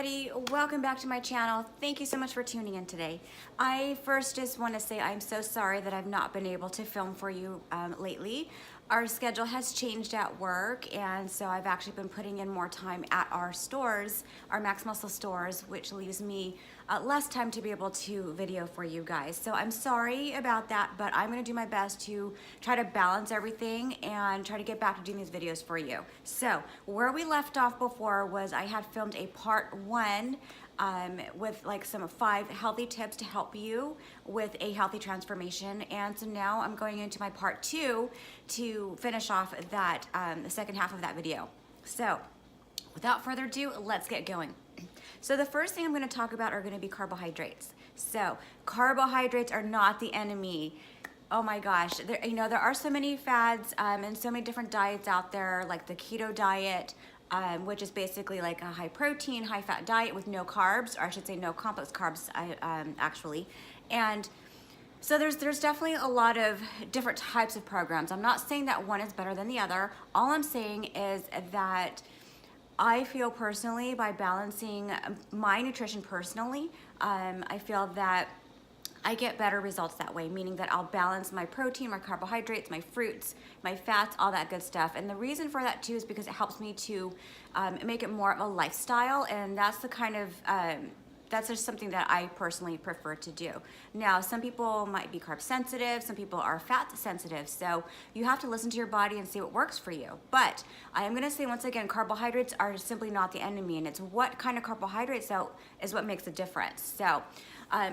everybody, welcome back to my channel. Thank you so much for tuning in today. I first just want to say I'm so sorry that I've not been able to film for you lately. Our schedule has changed at work, and so I've actually been putting in more time at our stores, our Max Muscle stores, which leaves me less time to be able to video for you guys. So I'm sorry about that, but I'm going to do my best to try to balance everything and try to get back to doing these videos for you. So where we left off before was I had filmed a part 1 with like some 5 healthy tips to help you with a healthy transformation. And so now I'm going into my part 2 to finish off that the second half of that video. So without further ado, let's get going. So the first thing I'm going to talk about are going to be carbohydrates. So carbohydrates are not the enemy. Oh my gosh, there are so many fads and so many different diets out there, like the keto diet, which is basically like a high protein, high fat diet with no carbs, or I should say no complex carbs actually. And so there's definitely a lot of different types of programs. I'm not saying that one is better than the other. All I'm saying is that I feel personally, by balancing my nutrition personally, I feel that I get better results that way, meaning that I'll balance my protein, my carbohydrates, my fruits, my fats, all that good stuff. And the reason for that too is because it helps me to make it more of a lifestyle, and that's the kind of that's just something that I personally prefer to do. Now, some people might be carb sensitive, some people are fat sensitive, so you have to listen to your body and see what works for you. But I am gonna say once again, carbohydrates are simply not the enemy, and it's what kind of carbohydrates is what makes a difference. So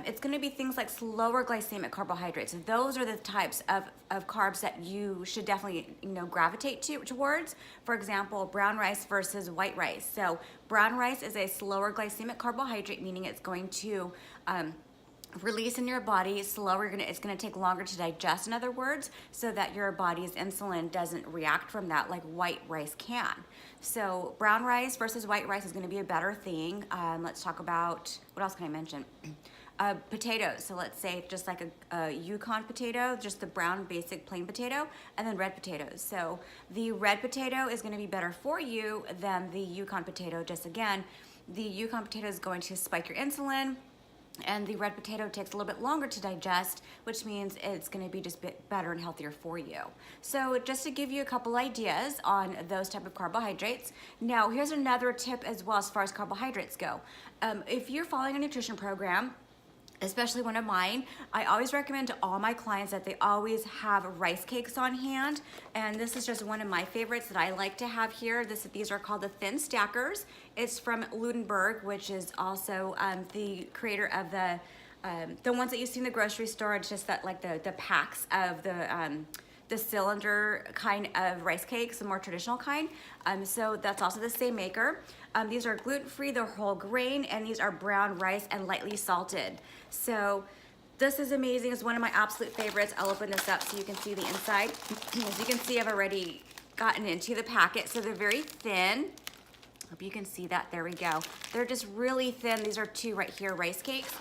it's gonna be things like slower glycemic carbohydrates. Those are the types of carbs that you should definitely gravitate towards. For example, brown rice versus white rice. So brown rice is a slower glycemic carbohydrate, meaning it's going to release in your body slower. It's gonna take longer to digest, in other words, so that your body's insulin doesn't react from that like white rice can. So brown rice versus white rice is gonna be a better thing. Let's talk about, what else can I mention? Potatoes. So let's say just like a Yukon potato, just the brown basic plain potato, and then red potatoes. So the red potato is going to be better for you than the Yukon potato. Just again, the Yukon potato is going to spike your insulin, and the red potato takes a little bit longer to digest, which means it's going to be just a bit better and healthier for you. So just to give you a couple ideas on those type of carbohydrates. Now here's another tip as well as far as carbohydrates go. If you're following a nutrition program, especially one of mine, I always recommend to all my clients that they always have rice cakes on hand. And this is just one of my favorites that I like to have here. These are called the Thin Stackers. It's from Ludenberg, which is also the creator of the ones that you see in the grocery store. It's just that like the packs of the cylinder kind of rice cakes, the more traditional kind. So that's also the same maker. These are gluten-free, they're whole grain, and these are brown rice and lightly salted. So this is amazing. It's one of my absolute favorites. I'll open this up so you can see the inside. As you can see, I've already gotten into the packet. So they're very thin. Hope you can see that. There we go. They're just really thin. These are 2 right here, rice cakes.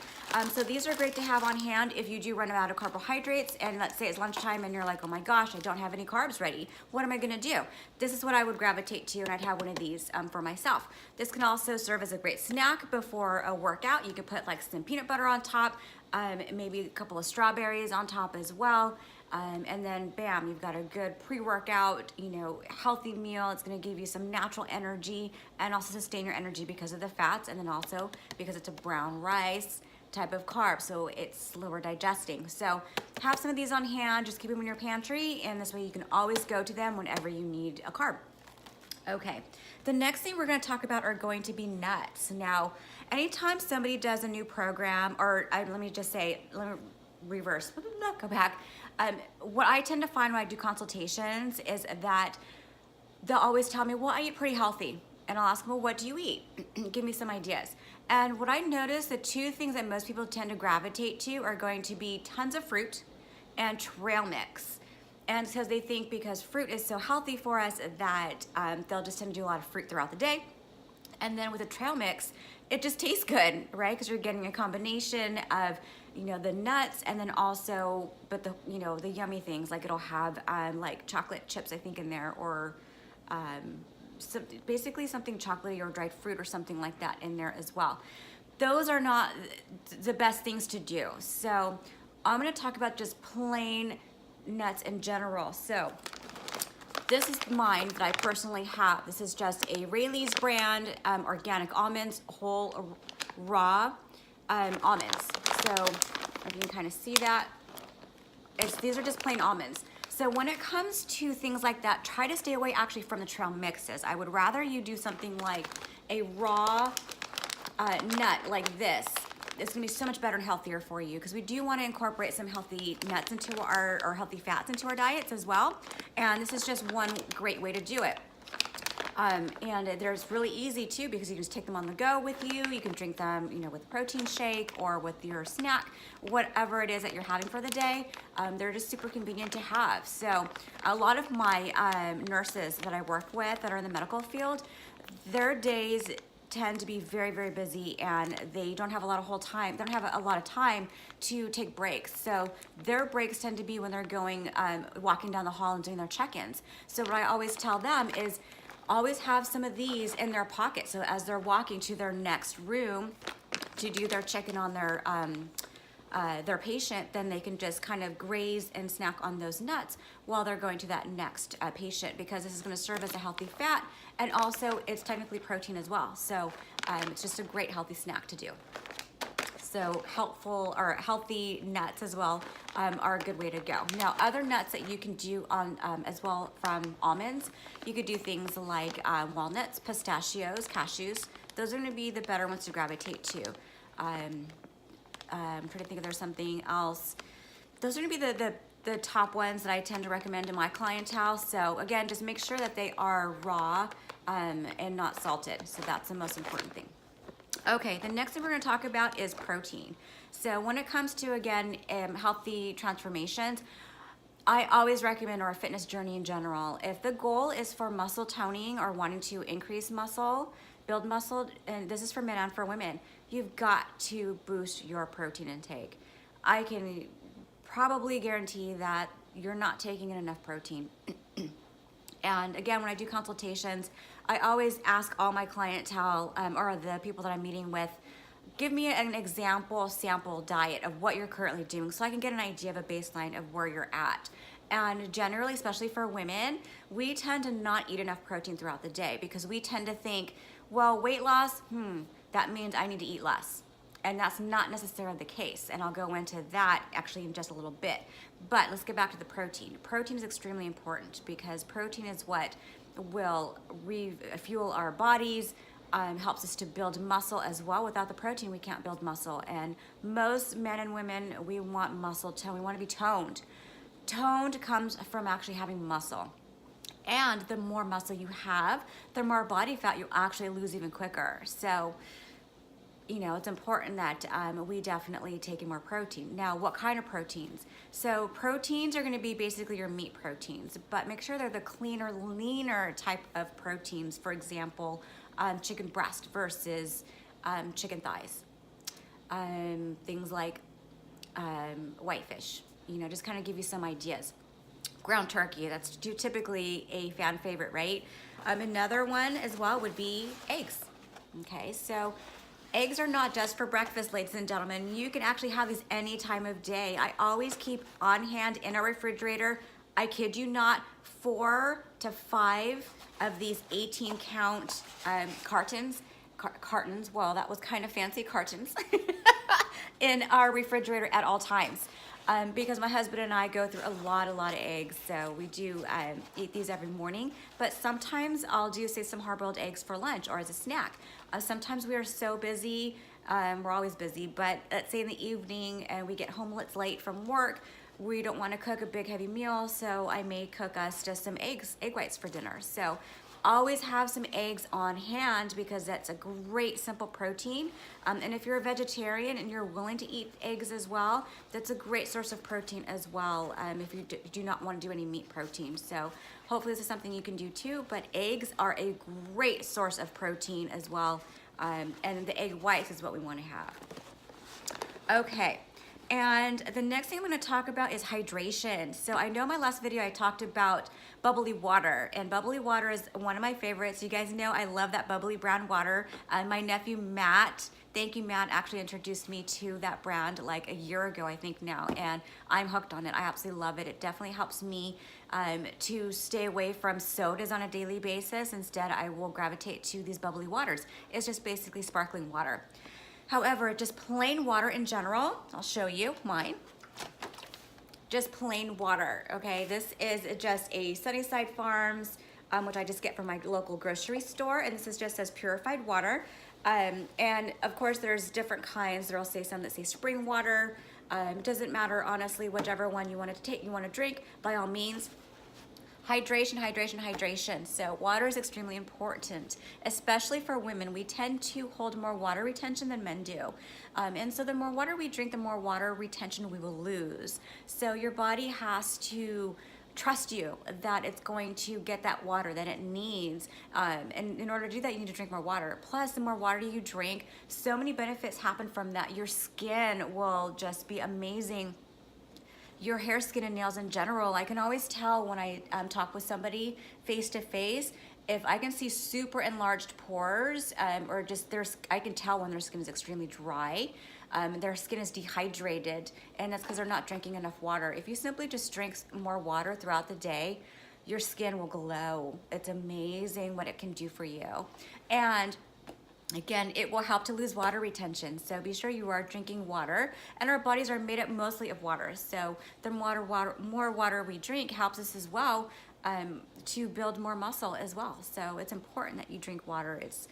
So these are great to have on hand if you do run out of carbohydrates, and let's say it's lunchtime and you're like, oh my gosh, I don't have any carbs ready. What am I gonna do? This is what I would gravitate to, and I'd have one of these for myself. This can also serve as a great snack before a workout. You could put like some peanut butter on top, maybe a couple of strawberries on top as well. And then bam, you've got a good pre-workout, healthy meal. It's gonna give you some natural energy and also sustain your energy because of the fats, and then also because it's a brown rice type of carb, so it's slower digesting. So have some of these on hand, just keep them in your pantry, and this way you can always go to them whenever you need a carb. Okay, the next thing we're going to talk about are going to be nuts. Now, anytime somebody does a new program, or let me reverse, go back. What I tend to find when I do consultations is that they'll always tell me, well, I eat pretty healthy. And I'll ask them, well, what do you eat? Give me some ideas. And what I noticed, the 2 things that most people tend to gravitate to are going to be tons of fruit and trail mix. And because they think because fruit is so healthy for us that they'll just tend to do a lot of fruit throughout the day. And then with a trail mix, it just tastes good, right? Because you're getting a combination of the nuts, and then also, but the yummy things, like it'll have like chocolate chips, I think, in there, or basically something chocolatey or dried fruit or something like that in there as well. Those are not the best things to do. So I'm gonna talk about just plain nuts in general. So this is mine that I personally have. This is just a Rayleigh's brand, organic almonds, whole raw almonds. So if you can kind of see that, these are just plain almonds. So when it comes to things like that, try to stay away actually from the trail mixes. I would rather you do something like a raw nut like this. It's gonna be so much better and healthier for you, because we do want to incorporate some healthy nuts into or healthy fats into our diets as well. And this is just one great way to do it. And there's really easy too, because you can just take them on the go with you. You can drink them, you know, with protein shake or with your snack, whatever it is that you're having for the day. They're just super convenient to have. So a lot of my nurses that I work with that are in the medical field, their days tend to be very, very busy, and they don't have a lot of time to take breaks. So their breaks tend to be when they're going, walking down the hall and doing their check-ins. So what I always tell them is always have some of these in their pocket. So as they're walking to their next room to do their check-in on their patient, then they can just kind of graze and snack on those nuts while they're going to that next patient, because this is going to serve as a healthy fat, and also it's technically protein as well. So it's just a great healthy snack to do. So healthy nuts as well are a good way to go. Now, other nuts that you can do on as well from almonds, you could do things like walnuts, pistachios, cashews. Those are going to be the better ones to gravitate to. I'm trying to think if there's something else. Those are going to be the top ones that I tend to recommend to my clientele. So again, just make sure that they are raw and not salted. So that's the most important thing. Okay, the next thing we're going to talk about is protein. So when it comes to, again, healthy transformations, I always recommend, or a fitness journey in general, if the goal is for muscle toning or wanting to increase muscle, build muscle, and this is for men and for women, you've got to boost your protein intake. I can probably guarantee that you're not taking in enough protein. And again, when I do consultations, I always ask all my clientele or the people that I'm meeting with, give me an example sample diet of what you're currently doing, so I can get an idea of a baseline of where you're at. And generally, especially for women, we tend to not eat enough protein throughout the day, because we tend to think, well, weight loss, that means I need to eat less. And that's not necessarily the case. And I'll go into that actually in just a little bit. But let's get back to the protein. Protein is extremely important, because protein is what will refuel our bodies, helps us to build muscle as well. Without the protein, we can't build muscle. And most men and women, we want muscle tone. We want to be toned. Toned comes from actually having muscle. And the more muscle you have, the more body fat you'll actually lose even quicker. So, you know, it's important that we definitely take in more protein. Now, what kind of proteins? So proteins are going to be basically your meat proteins, but make sure they're the cleaner, leaner type of proteins. For example, chicken breast versus chicken thighs. Things like whitefish, you know, just kind of give you some ideas. Ground turkey, that's typically a fan favorite, right? Another one as well would be eggs. Okay, so eggs are not just for breakfast, ladies and gentlemen. You can actually have these any time of day. I always keep on hand in our refrigerator, I kid you not, 4 to 5 of these 18 count cartons, well, that was kind of fancy, cartons, in our refrigerator at all times. Because my husband and I go through a lot of eggs, so we do eat these every morning. But sometimes I'll do, say, some hard-boiled eggs for lunch or as a snack. Sometimes we are so busy, we're always busy, but let's say in the evening and we get home late from work, we don't want to cook a big heavy meal, so I may cook us just some egg whites for dinner. So always have some eggs on hand, because that's a great simple protein. And if you're a vegetarian and you're willing to eat eggs as well, that's a great source of protein as well, if you do not want to do any meat protein. So hopefully this is something you can do too, but eggs are a great source of protein as well. And the egg whites is what we want to have. Okay. And the next thing I'm going to talk about is hydration. So I know in my last video I talked about bubbly water. And bubbly water is one of my favorites. You guys know I love that bubbly brown water. My nephew Matt, thank you Matt, actually introduced me to that brand like a year ago, I think now, and I'm hooked on it. I absolutely love it. It definitely helps me to stay away from sodas on a daily basis. Instead, I will gravitate to these bubbly waters. It's just basically sparkling water. However, just plain water in general, I'll show you mine. Just plain water, okay? This is just a Sunnyside Farms, which I just get from my local grocery store, and this is just as purified water. And of course, there's different kinds. There'll say some that say spring water. It doesn't matter, honestly, whichever one you want to take, you want to drink, by all means. Hydration, hydration, hydration. So water is extremely important, especially for women. We tend to hold more water retention than men do. And so the more water we drink, the more water retention we will lose. So your body has to trust you that it's going to get that water that it needs. And in order to do that, you need to drink more water. Plus, the more water you drink, so many benefits happen from that. Your skin will just be amazing. Your hair, skin, and nails in general. I can always tell when I talk with somebody face to face, if I can see super enlarged pores, or just I can tell when their skin is extremely dry, their skin is dehydrated, and that's because they're not drinking enough water. If you simply just drink more water throughout the day, your skin will glow. It's amazing what it can do for you. And again, it will help to lose water retention. So be sure you are drinking water, and our bodies are made up mostly of water. So the more water we drink helps us as well to build more muscle as well. So it's important that you drink water. It's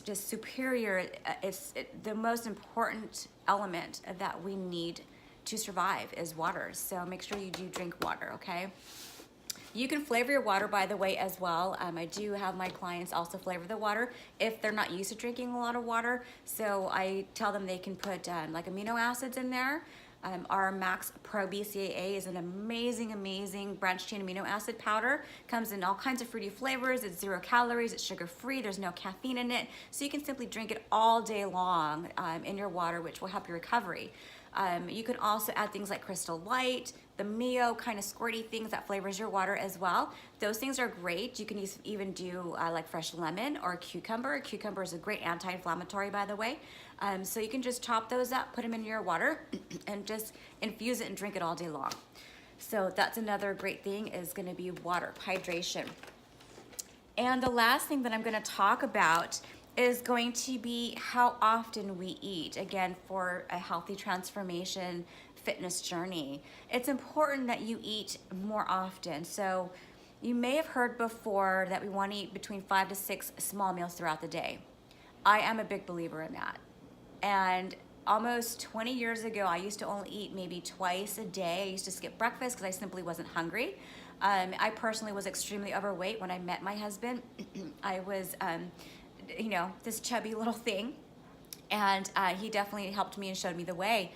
just superior. It's the most important element that we need to survive is water. So make sure you do drink water, okay? You can flavor your water, by the way, as well. I do have my clients also flavor the water if they're not used to drinking a lot of water. So I tell them they can put like amino acids in there. Our Max Pro BCAA is an amazing, amazing branched chain amino acid powder. Comes in all kinds of fruity flavors. It's 0 calories. It's sugar-free. There's no caffeine in it. So you can simply drink it all day long in your water, which will help your recovery. You can also add things like Crystal Light, the Mio kind of squirty things that flavors your water as well. Those things are great. You can even do like fresh lemon or cucumber. Cucumber is a great anti-inflammatory, by the way. So you can just chop those up, put them in your water, and just infuse it and drink it all day long. So that's another great thing is gonna be water, hydration. And the last thing that I'm gonna talk about is going to be how often we eat, again, for a healthy transformation fitness journey. It's important that you eat more often. So you may have heard before that we want to eat between 5 to 6 small meals throughout the day. I am a big believer in that. And almost 20 years ago, I used to only eat maybe twice a day. I used to skip breakfast because I simply wasn't hungry. I personally was extremely overweight when I met my husband. I was you know, this chubby little thing, and he definitely helped me and showed me the way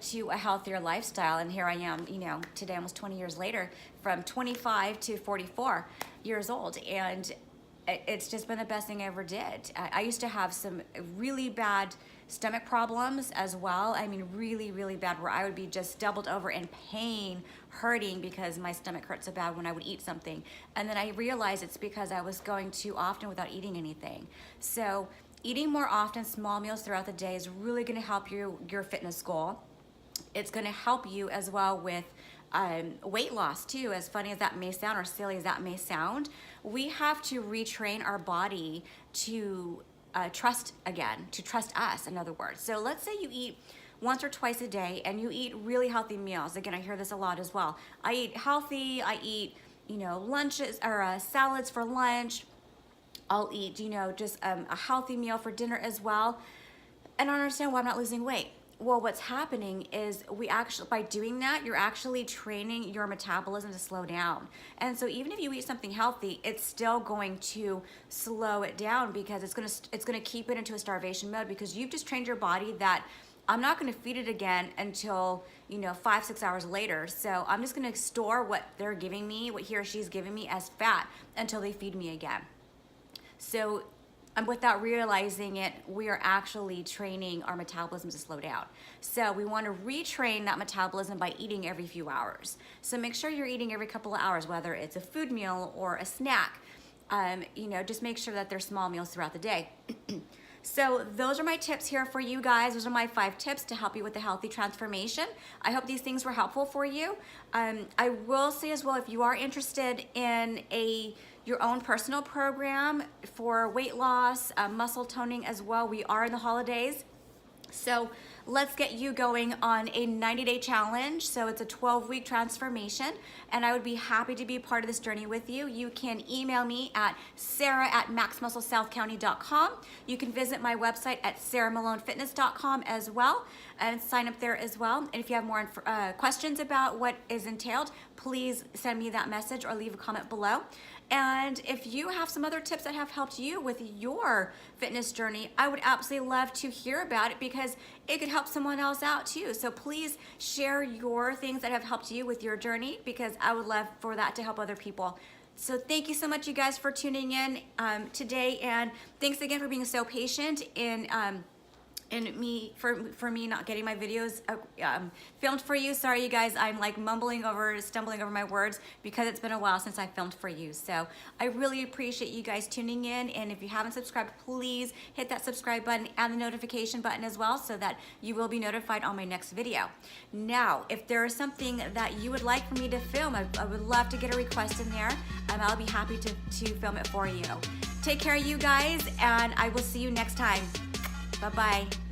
to a healthier lifestyle. And here I am, you know, today, almost 20 years later, from 25 to 44 years old, and it's just been the best thing I ever did. I used to have some really bad stomach problems as well. I mean, really, really bad, where I would be just doubled over in pain, hurting because my stomach hurt so bad when I would eat something. And then I realized it's because I was going too often without eating anything. So eating more often, small meals throughout the day is really gonna help your fitness goal. It's gonna help you as well with weight loss too. As funny as that may sound, or silly as that may sound, we have to retrain our body to trust again, to trust us, in other words. So let's say you eat once or twice a day and you eat really healthy meals. Again, I hear this a lot as well. I eat healthy, I eat, you know, lunches or salads for lunch. I'll eat, you know, just a healthy meal for dinner as well. And I don't understand why I'm not losing weight. Well, what's happening is by doing that, you're actually training your metabolism to slow down. And so even if you eat something healthy, it's still going to slow it down because it's gonna keep it into a starvation mode, because you've just trained your body that I'm not gonna feed it again until, you know, 5-6 hours later. So I'm just gonna store what they're giving me, what he or she's giving me as fat, until they feed me again. So without realizing it, we are actually training our metabolism to slow down. So we want to retrain that metabolism by eating every few hours. So make sure you're eating every couple of hours, whether it's a food meal or a snack. Just make sure that they're small meals throughout the day. So those are my tips here for you guys. Those are my 5 tips to help you with the healthy transformation. I hope these things were helpful for you. I will say as well, if you are interested in your own personal program for weight loss, muscle toning as well, we are in the holidays. So let's get you going on a 90-day challenge. So it's a 12-week transformation, and I would be happy to be part of this journey with you. You can email me at sarah@maxmusclesouthcounty.com. You can visit my website at sarahmalonefitness.com as well and sign up there as well. And if you have more questions about what is entailed, please send me that message or leave a comment below. And if you have some other tips that have helped you with your fitness journey, I would absolutely love to hear about it, because it could help someone else out too. So please share your things that have helped you with your journey, because I would love for that to help other people. So thank you so much, you guys, for tuning in today, and thanks again for being so patient in for me not getting my videos filmed for you. Sorry, you guys, I'm like stumbling over my words, because it's been a while since I filmed for you. So I really appreciate you guys tuning in, and if you haven't subscribed, please hit that subscribe button and the notification button as well, so that you will be notified on my next video. Now, if there is something that you would like for me to film, I would love to get a request in there, and I'll be happy to film it for you. Take care, you guys, and I will see you next time. Bye-bye.